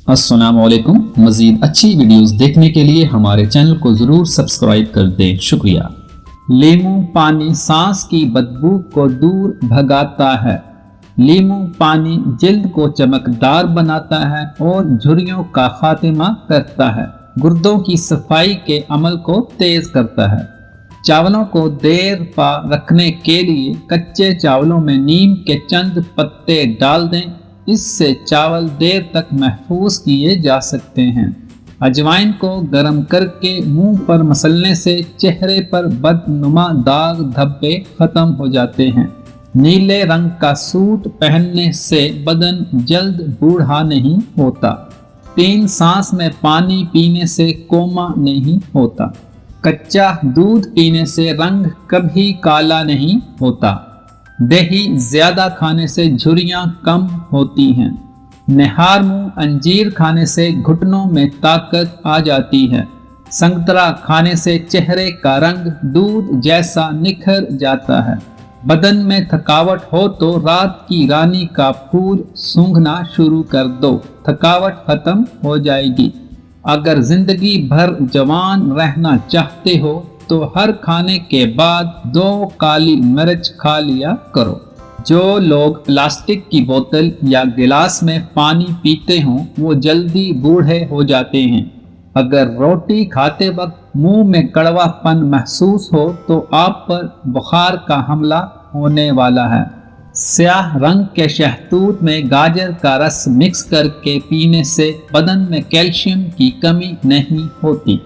अस्सलाम वालेकुम। मज़ीद अच्छी वीडियोस देखने के लिए हमारे चैनल को ज़रूर सब्सक्राइब कर दें, शुक्रिया। लीमू पानी सांस की बदबू को दूर भगाता है। लीमू पानी जिल्द को चमकदार बनाता है और झुर्रियों का खात्मा करता है। गुर्दों की सफाई के अमल को तेज करता है। चावलों को देर पा रखने के लिए कच्चे चावलों में नीम के चंद पत्ते डाल दें। इससे चावल देर तक महफूज किए जा सकते हैं। अजवाइन को गर्म करके मुंह पर मसलने से चेहरे पर बदनुमा दाग धब्बे खत्म हो जाते हैं। नीले रंग का सूट पहनने से बदन जल्द बूढ़ा नहीं होता। 3 सांस में पानी पीने से कोमा नहीं होता। कच्चा दूध पीने से रंग कभी काला नहीं होता। दही ज्यादा खाने से झुर्रियां कम होती हैं। निहार मुंह अंजीर खाने से घुटनों में ताकत आ जाती है। संतरा खाने से चेहरे का रंग दूध जैसा निखर जाता है। बदन में थकावट हो तो रात की रानी का फूल सूंघना शुरू कर दो, थकावट खत्म हो जाएगी। अगर जिंदगी भर जवान रहना चाहते हो तो हर खाने के बाद 2 काली मिर्च खा लिया करो। जो लोग प्लास्टिक की बोतल या गिलास में पानी पीते हों वो जल्दी बूढ़े हो जाते हैं। अगर रोटी खाते वक्त मुंह में कड़वापन महसूस हो तो आप पर बुखार का हमला होने वाला है। स्याह रंग के शहतूत में गाजर का रस मिक्स करके पीने से बदन में कैल्शियम की कमी नहीं होती।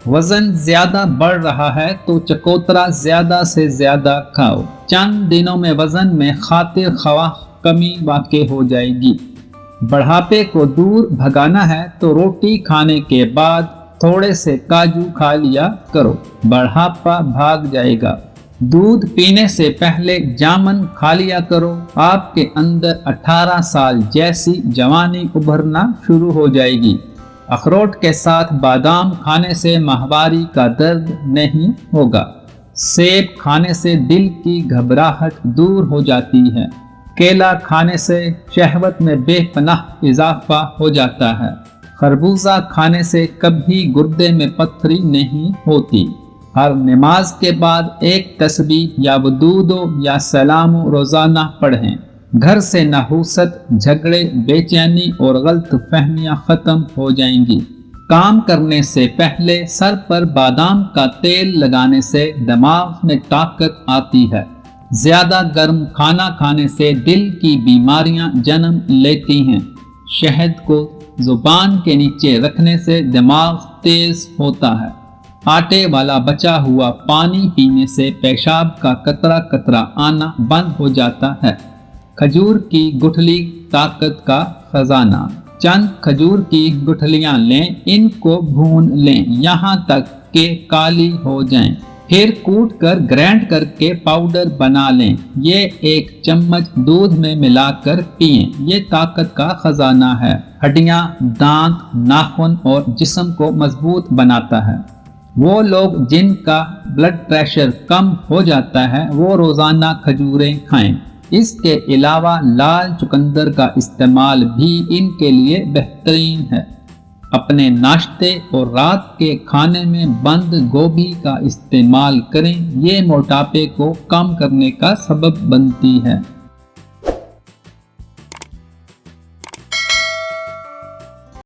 वजन ज्यादा बढ़ रहा है तो चकोतरा ज्यादा से ज्यादा खाओ। चंद दिनों में वजन में खातिर ख्वाह कमी वाक़ई हो जाएगी। बढ़ापे को दूर भगाना है तो रोटी खाने के बाद थोड़े से काजू खा लिया करो, बढ़ापा भाग जाएगा। दूध पीने से पहले जामन खा लिया करो। आपके अंदर 18 साल जैसी जवानी उभरना शुरू हो जाएगी। अखरोट के साथ बादाम खाने से माहवारी का दर्द नहीं होगा। सेब खाने से दिल की घबराहट दूर हो जाती है। केला खाने से शहवत में बेपनाह इजाफा हो जाता है। खरबूजा खाने से कभी गुर्दे में पत्थरी नहीं होती। हर नमाज के बाद एक तस्बीह या वदूदो या सलाम रोजाना पढ़ें। घर से नहुसत, झगड़े, बेचैनी और गलत फहमियां खत्म हो जाएंगी। काम करने से पहले सर पर बादाम का तेल लगाने से दिमाग में ताकत आती है। ज्यादा गर्म खाना खाने से दिल की बीमारियां जन्म लेती हैं। शहद को जुबान के नीचे रखने से दिमाग तेज होता है। आटे वाला बचा हुआ पानी पीने से पेशाब का कतरा कतरा आना बंद हो जाता है। खजूर की गुठली ताकत का खजाना। चंद खजूर की गुठलियां लें, इनको भून लें यहाँ तक के काली हो जाएं। फिर कूट कर ग्राइंड करके पाउडर बना लें। ये 1 चम्मच दूध में मिलाकर पिएं। ये ताकत का खजाना है। हड्डियां, दांत, नाखून और जिस्म को मजबूत बनाता है। वो लोग जिनका ब्लड प्रेशर कम हो जाता है वो रोजाना खजूरें खाएं। इसके अलावा लाल चुकंदर का इस्तेमाल भी इनके लिए बेहतरीन है। अपने नाश्ते और रात के खाने में बंद गोभी का इस्तेमाल करें। ये मोटापे को कम करने का सबब बनती है।